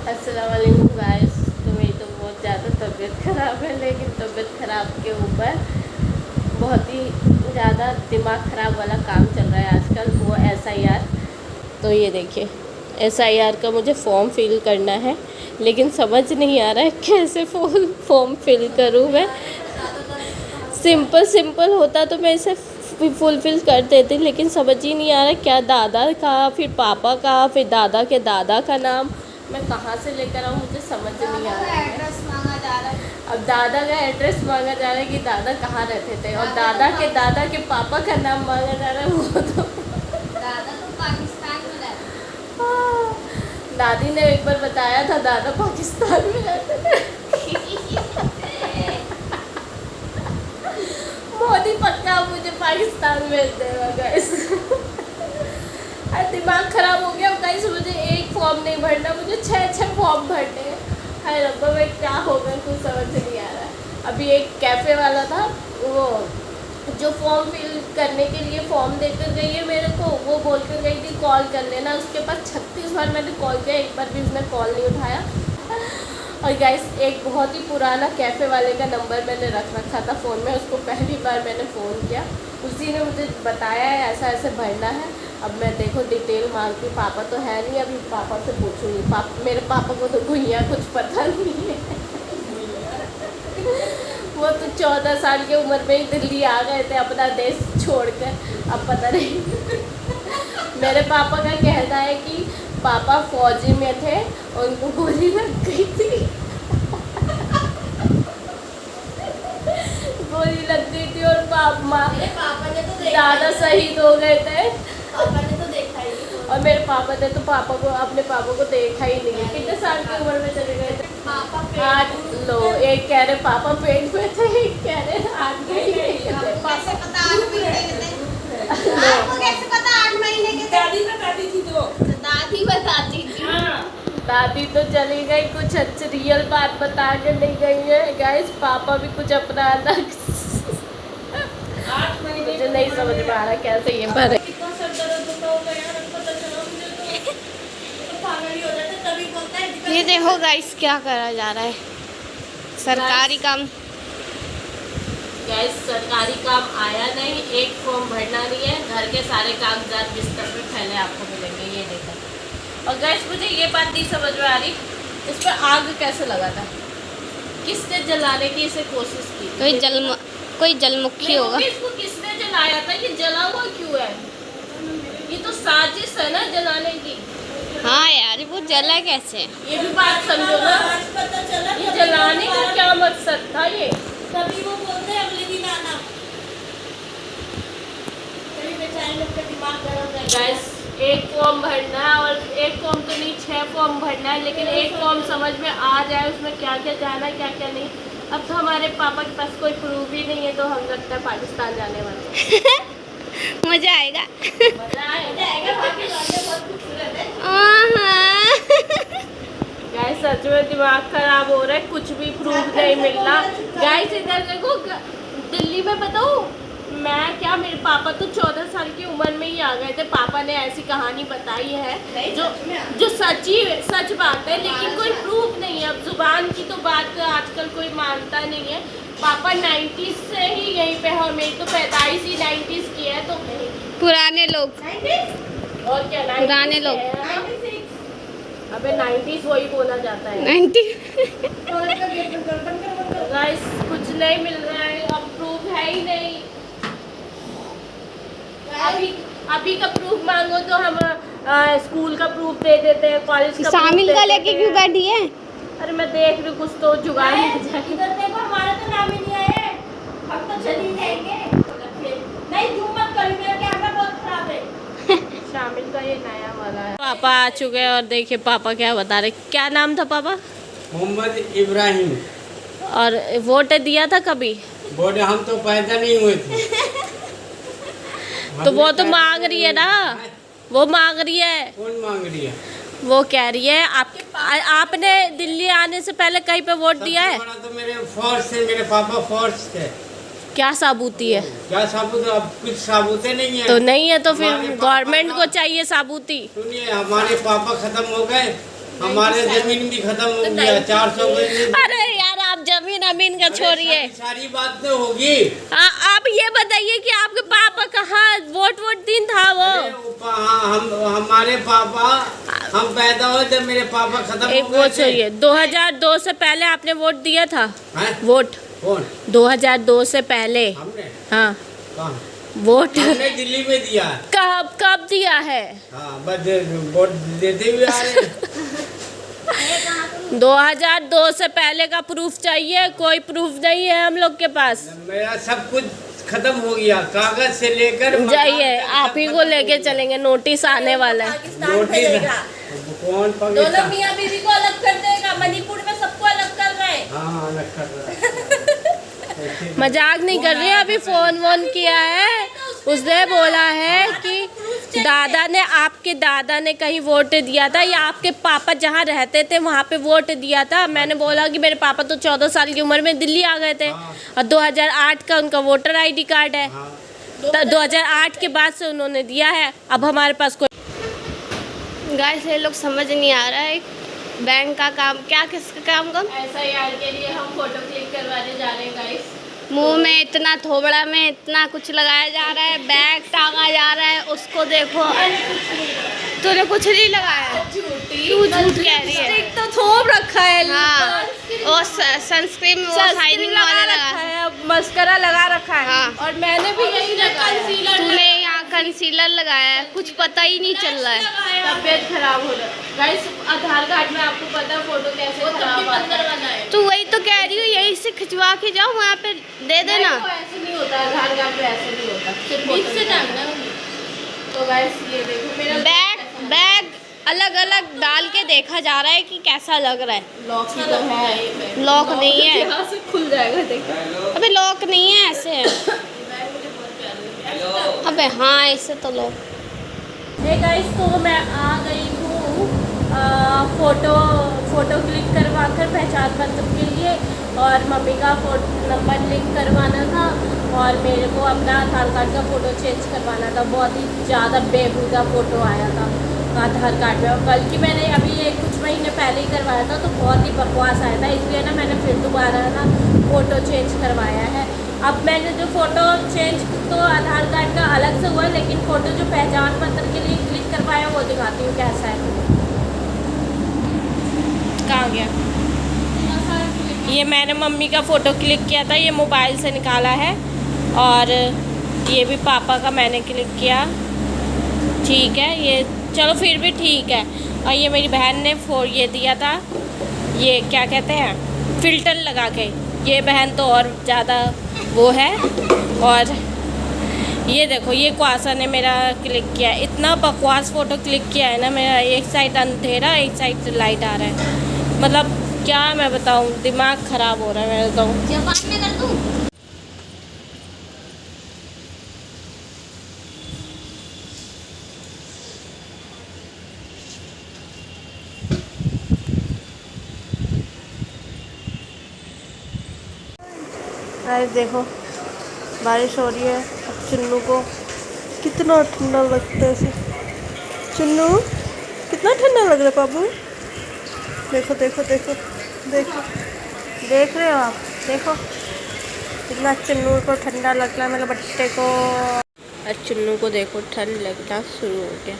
अस्सलाम वालेकुम गाइस। तो मेरी तो बहुत ज़्यादा तबीयत ख़राब है, लेकिन तबीयत ख़राब के ऊपर बहुत ही ज़्यादा दिमाग ख़राब वाला काम चल रहा है आजकल, वो SIR। तो ये देखिए, SIR का मुझे फॉर्म फिल करना है, लेकिन समझ नहीं आ रहा है कैसे फॉर्म फिल करूँ मैं। सिंपल होता तो मैं इसे फुलफिल कर देती, लेकिन समझ ही नहीं आ रहा क्या दादा का, फिर पापा का, फिर दादा के दादा का नाम मैं कहाँ से लेकर आऊँ, मुझे समझ नहीं आ रहा है। एड्रेस मांगा जा रहा है। अब दादा का एड्रेस मांगा जा रहा है कि दादा कहाँ रहते थे, और दादा के पापा का नाम मांगा जा रहा है। वो तो दादा तो पाकिस्तान में रहते हैं। दादी ने एक बार बताया था दादा पाकिस्तान में रहते थे। मोदी पक्का मुझे पाकिस्तान भेज देगा गाइस। दिमाग खराब हो गया गाइस, मुझे एक फॉर्म नहीं भरना, मुझे 6 फॉर्म भरने हैं। हाय रब्बा, मैं क्या होगा कुछ समझ नहीं आ रहा है। अभी एक कैफ़े वाला था, वो जो फॉर्म फिल करने के लिए फॉर्म देकर गई है मेरे को, वो बोल कर गई थी कॉल कर लेना। उसके पास 36 बार मैंने कॉल किया, एक बार भी उसने कॉल नहीं उठाया। और गाइस, एक बहुत ही पुराना कैफ़े वाले का नंबर मैंने रख रखा था फ़ोन में, उसको पहली बार मैंने फ़ोन किया, उसी ने मुझे बताया है ऐसा ऐसे भरना है। अब मैं देखो डिटेल मांगती, पापा तो है नहीं, अभी पापा से पूछूंगी। मेरे पापा को तो गुइया कुछ पता नहीं है। वो तो 14 साल की उम्र में ही दिल्ली आ गए थे अपना देश छोड़कर, अब पता नहीं। मेरे पापा का कहना है कि पापा फौजी में थे, उनको गोली लग गई थी। गोली लग गई थी और पापा ने तो दादा शहीद हो गए थे। पापा ने तो देखा ही नहीं। और मेरे पापा ने तो अपने पापा को देखा ही नहीं है। कितने साल की उम्र में चले गए थे? पापा आज लो, एक कह रहे पापा पेट में थे, एक कह रहे आज कैसे पता 8 महीने के थे? आपको कैसे पता 8 महीने के थे? दादी बताती थी तो दादी बताती थी। दादी तो चली गई, कुछ अच्छी रियल बात बता के नहीं गई है गाइस। पापा भी कुछ अपना अलग 8 महीने मुझे नहीं समझ में आ रहा कैसे ये भरे। कितना सर दर्द होता होगा यार, पता चला मुझे तो पागल ही हो जाते, तभी बोलता है ये देखो गाइस क्या करा जा रहा है, सरकारी काम। गैस सरकारी काम आया नहीं, एक फॉर्म भरना नहीं है, घर के सारे कागजात बिस्तर पे फैले आपको मिलेंगे, ये देखो। और गैस मुझे ये बात नहीं समझ में आ रही, इस पर आग कैसे लगा था, किसने जलाने की इसे कोशिश की? कोई जलमुखी नहीं, होगा। इसको किसने जलाया था, ये जला हुआ क्यों है? ये तो साजिश है ना जलाने की। हाँ यार, वो जला कैसे? ये भी बात समझो ना, आज पता चला। ये जलाने का क्या मकसद था ये? तभी वो बोलते हैं अगले दिन आना, तभी बेचारे लोग का दिमाग गरम रहता है। गैस एक फॉर्म भरना है, और एक फॉर्म तो नहीं 6 फॉर्म भरना है, लेकिन एक फॉर्म समझ में आ जाए उसमें क्या क्या जाना है क्या क्या नहीं। अब तो हमारे पापा के पास कोई प्रूफ ही नहीं है, तो हम लगता है पाकिस्तान जाने वाले। मजा आएगा। मजा आएगा। पाकिस्तान बहुत खूबसूरत है। गाइस सच में दिमाग खराब हो रहा है, कुछ भी प्रूफ नहीं मिल रहा। गाइस इधर देखो, दिल्ली में बताऊँ मैं क्या, मेरे पापा तो 14 साल की उम्र में ही आ गए थे। पापा ने ऐसी कहानी बताई है जो सच बात है, लेकिन कोई प्रूफ नहीं है। अब जुबान की तो बात आजकल कोई मानता नहीं है। पापा 90s से ही यहीं पे है, मेरी तो 45 ही 90s की है, तो पुराने लोग, और क्या 90s पुराने लोग। है, है ना? अबे 90s वही बोला जाता है। 90। गाइस कुछ नहीं मिल रहा है, अब प्रूफ है ही नहीं। अभी का प्रूफ मांगो तो हम स्कूल का प्रूफ दे देते हैं, कॉलेज का शामिल proof का दे लेके देते क्यों हैं। बैठी है? अरे मैं देख रही हूँ कुछ तो जुगाड़ मिल जाए। इधर देखो, हमारा तो नाम ही नहीं आया, हम तो चली जाएंगे। नहीं तुम मत करो, मेरा कैमरा बहुत खराब है। शामिल का ये नया वाला है। पापा आ चुके हैं, और देखिए पापा क्या बता रहे। क्या नाम था पापा? मोहम्मद इब्राहिम। और वोट दिया था कभी? बोले हम तो पैदा नहीं हुए थे। तो वो तो मांग रही है ना, वो मांग रही है। कौन मांग रही है? वो कह रही है आपने दिल्ली आने से पहले कहीं पे वोट दिया है? सबसे बड़ा तो मेरे फोर्स थे, मेरे पापा फोर्स थे। क्या साबूती है? क्या साबुत? अब कुछ साबुत नहीं है। तो नहीं है तो फिर हमारे पापा गवर्नमेंट को का- चाहिए साबूती। सुनिए, हमारे पापा खत्म हो गए, हमारे जमीन भी खत्म हो गया 400 गज। अरे यार आप जमीन अमीन का छोड़िए, सारी बात तो होगी। आप ये बताइए कि आपके पापा कहाँ वोट दिन था वो? हमारे पापा, हम पैदा हुए जब मेरे पापा खत्म एक हो वो गए थे। छोड़िए, 2002 से पहले आपने वोट दिया था? हैं? वोट कौन? 2002 से पहले? हमने हाँ कहाँ? वोट हमने दिल्ली में दिया। कब दिया है? हाँ बस वोट देते हुए आ रहे हैं। 2002 से पहले का प्रूफ चाहिए? कोई प्रूफ नहीं है हम लोग के पास। मेरा सब कुछ खत्म हो गया, कागज से लेकर जाइए, आप ही को लेके चलेंगे, नोटिस आने वाला है। नोटिस कौन दोनों पाकिस्तान? मियाँ बीवी को अलग कर देगा, मणिपुर में सबको अलग कर रहे हैं। हाँ अलग कर रहा है। मजाक नहीं कर रही, अभी फोन वोन किया है, उसने बोला है कि आपके दादा ने कहीं वोट दिया था या आपके पापा जहाँ रहते थे वहाँ पे वोट दिया था। मैंने बोला कि मेरे पापा तो 14 साल की उम्र में दिल्ली आ गए थे और 2008 का उनका वोटर आईडी कार्ड है। हाँ। 2008 के बाद से उन्होंने दिया है। अब हमारे पास कोई गाइस ये लोग समझ नहीं आ रहा है बैंक का काम क्या, किसका काम कम। SIR के लिए हम फोटो क्लिक करवाने जा रहे हैं गाइस। मुंह में इतना, थोबड़ा में इतना कुछ लगाया जा रहा है, बैग टांगा जा रहा है, उसको देखो। तूने कुछ नहीं लगाया, तू झूठ कह रही है। तो थोप रखा है। हाँ और सनस्क्रीन वो शाइनिंग वाला लगा है, मस्करा लगा रखा है। हाँ। और मैंने भी यही लगाया। तूने यहाँ कंसीलर लगाया है, कुछ पता ही नहीं चल रहा है। तबियत खराब हो रहा है गाइस। आधार कार्ड में आपको पता है फोटो कैसे खराब आता है। तू वही तो कह रही हूँ, यही से खिंचवा के जाओ, वहाँ पे दे देना। नहीं, वो ऐसे नहीं होता, आधार कार्ड पे ऐसे नहीं होता, सिर्फ बीच से टांगना। तो गाइस ये देखो मेरा बैग अलग अलग डाल के देखा जा रहा है कि कैसा लग रहा है। लॉक ही तो है ये बैग। लॉक नहीं है। यहाँ से खुल जाएगा, देखो। अबे लॉक नहीं है, ऐसे है। अबे हाँ ऐसे तो लॉक। हे गाइस, तो मैं आ गई हूँ फोटो क्लिक करवा कर पहचान पत्र के लिए, और मम्मी का नंबर लिंक करवाना था, और मेरे को अपना आधार कार्ड का फ़ोटो चेंज करवाना था। बहुत ही ज़्यादा बेहूदा फ़ोटो आया था आधार कार्ड में, और बल्कि मैंने अभी कुछ महीने पहले ही करवाया था, तो बहुत ही बकवास आया था। इसलिए ना मैंने फिर दोबारा ना फ़ोटो चेंज करवाया है। अब मैंने जो फ़ोटो चेंज तो आधार कार्ड का अलग से हुआ, लेकिन फ़ोटो जो पहचान पत्र के लिए क्लिक करवाया वो दिखाती हूँ कैसा है। कहाँ गया? ये मैंने मम्मी का फ़ोटो क्लिक किया था, ये मोबाइल से निकाला है, और ये भी पापा का मैंने क्लिक किया। ठीक है, ये चलो फिर भी ठीक है। और ये मेरी बहन ने ये दिया था, ये क्या कहते हैं, फ़िल्टर लगा के। ये बहन तो और ज़्यादा वो है। और ये देखो, ये क्वासा ने मेरा क्लिक किया। इतना बकवास फ़ोटो क्लिक किया है ना मेरा, एक साइड अंधेरा एक साइड लाइट आ रहा है। मतलब क्या मैं बताऊँ, दिमाग ख़राब हो रहा है मेरा तो। जापान में कर दूँ? गाइस देखो, बारिश हो रही है। अब चुन्नू को कितना ठंडा लगता है। चुन्नू कितना ठंडा लग रहा है पापू। देखो देखो देखो देखो, देख रहे हो आप, देखो कितना चुन्नू को ठंडा लग रहा है, मेरे बट्टे को। और चुन्नू को देखो ठंड लगना शुरू हो गया।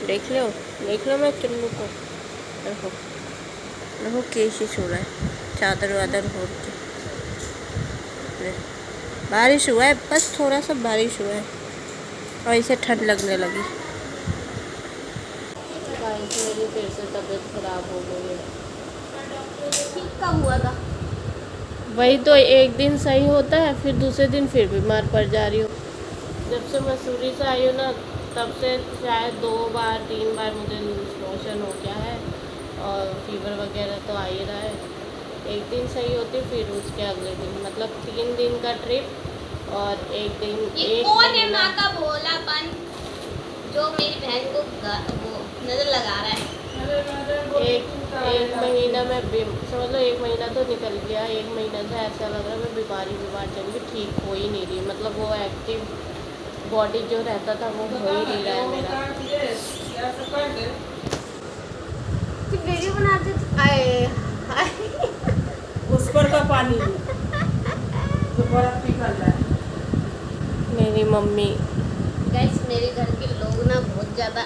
देख लो मैं चुन्नू को, देखो देखो कैसे सो रहा है, चादर वादर हो के। बारिश हुआ है, बस थोड़ा सा बारिश हुआ है और इसे ठंड लगने लगी। मेरी फिर से तबीयत खराब हो गई है। ठीक कब हुआ था? वही तो, एक दिन सही होता है, फिर दूसरे दिन फिर बीमार पड़ जा रही हूँ। जब से मसूरी से आई हूँ ना, तब से शायद 2 बार 3 बार मुझे लूज मोशन हो गया है, और फीवर वगैरह तो आ ही रहा है। एक दिन सही होती, फिर उसके अगले दिन, मतलब 3 दिन का ट्रिप और एक दिन। ये कौन है माँ का भोलापन जो मेरी बहन को वो नजर लगा रहा है? एक महीना में समझ लो, 1 महीना तो निकल गया। 1 महीना से ऐसा लग रहा है मैं बीमार चल रही, ठीक हो ही नहीं रही। मतलब वो एक्टिव बॉडी जो रहता था वो हो ही नहीं रहा है मेरा। ऊपर का पानी तो बर्फ निकल रहा है। मेरी मम्मी गाइस मेरे घर के लोग ना बहुत ज़्यादा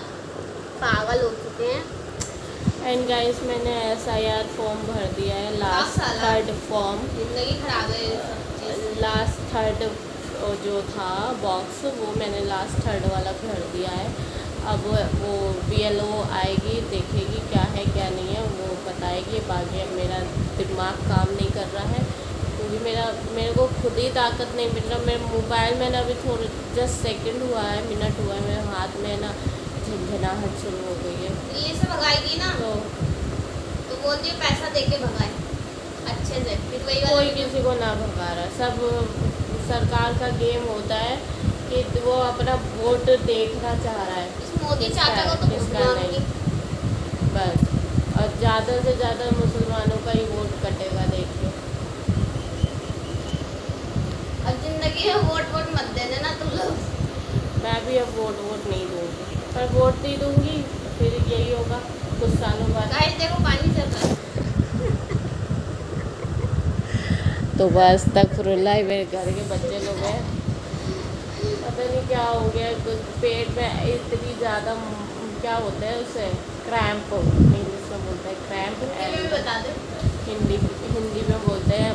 पागल हो चुके हैं। एंड गाइस मैंने SIR फॉर्म भर दिया है, लास्ट साला। थर्ड फॉर्म, जिंदगी खराब है ये सब चीज़। लास्ट थर्ड जो था बॉक्स वो मैंने लास्ट थर्ड वाला भर दिया है। अब वो BLO आएगी, देखेगी क्या है क्या नहीं है, वो बताएगी। बाकी अब मेरा दिमाग काम नहीं कर रहा है क्योंकि मेरे को खुद ही ताकत नहीं मिल रहा। मेरे मोबाइल में ना अभी थोड़ा जस्ट सेकंड हुआ है, मिनट हुआ है, मेरे हाथ में ना झंझनाहट शुरू हो गई है। दिल्ली से भगाएगी ना तो बोलती है पैसा दे के भगाए अच्छे से, फिर वही वाला कोई किसी को ना भगा रहा, सब सरकार का गेम होता है कि वो अपना वोट देखना चाह रहा है। इस मोदी चाचा को तो किसका भगवान नहीं, की बस। और ज़्यादा से ज़्यादा मुसलमानों का ही वोट कटेगा, देखिए। अब जिंदगी में वोट मत देना ना तुम लोग। मैं भी अब वोट नहीं दूँगी, पर वोट नहीं दूँगी फिर यही होगा कुछ सालों बाद। गाइस देखो पानी चल रहा है। तो बस तक फुरुल्ला ही मेरे घर के बच्चे लोग हैं, पता नहीं क्या हो गया, कुछ पेट में इतनी ज़्यादा क्या होता है उसे, क्रैम्प इंग्लिश में बोलते हैं क्रैम्प, ये भी बता दे। हिंदी में बोलते हैं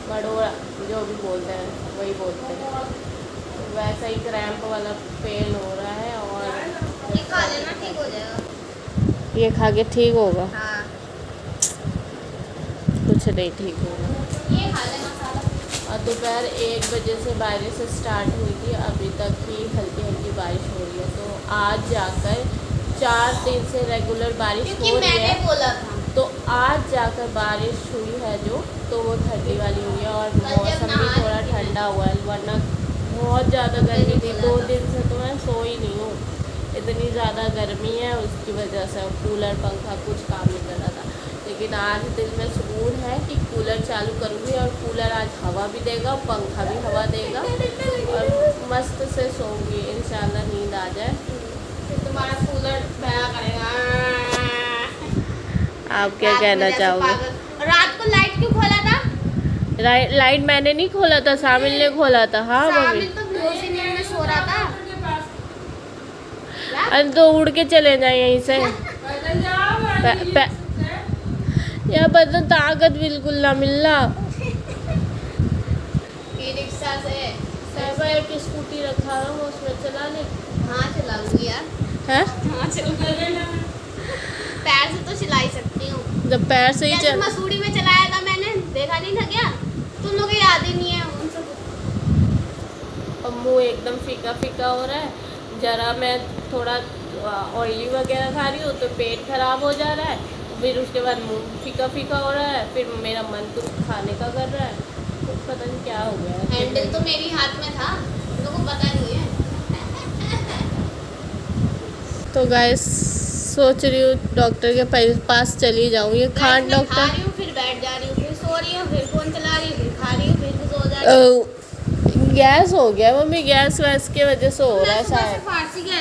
मरोड़ा, जो भी बोलते हैं वही बोलते हैं। वैसा ही क्रैम्प वाला पेन हो रहा है और ये खा लेना ठीक हो जाएगा। ये खा के ठीक होगा, हाँ कुछ नहीं ठीक होगा। ये खा लेना सारा। और दोपहर 1 बजे से बारिश स्टार्ट हुई थी, अभी तक ही हल्की हल्की बारिश हो रही है। तो आज जाकर 4 दिन से रेगुलर बारिश क्योंकि हो रही मैंने है, बोला था तो आज जाकर बारिश हुई है जो, तो वो ठंडी वाली हुई है और कल जब मौसम भी नहा थोड़ा रही थी ठंडा हुआ है, वरना बहुत ज़्यादा गर्मी थी। 2 दिन से तो मैं सो ही नहीं हूँ, इतनी ज़्यादा गर्मी है, उसकी वजह से कूलर पंखा कुछ काम नहीं कर रहा था। लेकिन आज दिल में सुकून है कि कूलर चालू करूँगी और कूलर आज हवा भी देगा, पंखा भी हवा देगा और मस्त से सोऊंगी, इंशाल्लाह नींद आ जाए। फिर तुम्हारा कूलर बया करेगा। आप क्या कहना चाहोगे? रात को लाइट क्यों खोला था? लाइट मैंने नहीं खोला था, शामिल ने खोला था। हाँ मम्मी, शामिल तो बेहोशी नींद में सो रहा था। अरे तो उड़ के चले जाए यहीं से। यहाँ पर तो ताकत बिल्कुल ना मिलना। ई रिक्शा से साहिबा एक स्कूटी रखा है, वो उसमें चला ले। हाँ चला लूंगी यार। हैं? हाँ चला पैर से तो चला ही सकती हूँ। जब पैर से ही जैसे चल, मसूरी में चलाया था मैंने, देखा नहीं था क्या? तुम लोग को याद ही नहीं है उनसे। और मुँह एकदम फीका फीका हो रहा है। जरा मैं थोड़ा ऑयली वगैरह खा रही हूँ तो पेट खराब हो जा रहा है, फिर उसके बाद मुँह फीका फीका हो रहा है, फिर मेरा मन कुछ खाने का कर रहा है, कुछ पता नहीं क्या हो गया है। हैंडल तो मेरी हाथ में था, तुम लोगों को पता नहीं है। तो गाइस सोच रही हूँ डॉक्टर के पास चली जाऊँ। ये खान मैं खा डॉक्टर रही हूँ, फिर बैठ जा रही हूँ, फिर सो रही हूँ, फिर फोन चला रही हूँ, फिर खा रही हूँ, फिर सो जा रही हूँ। गैस हो गया मम्मी, गैस वैस की वजह से हो रहा है मैं सुबह से शायद। फारसी कह रही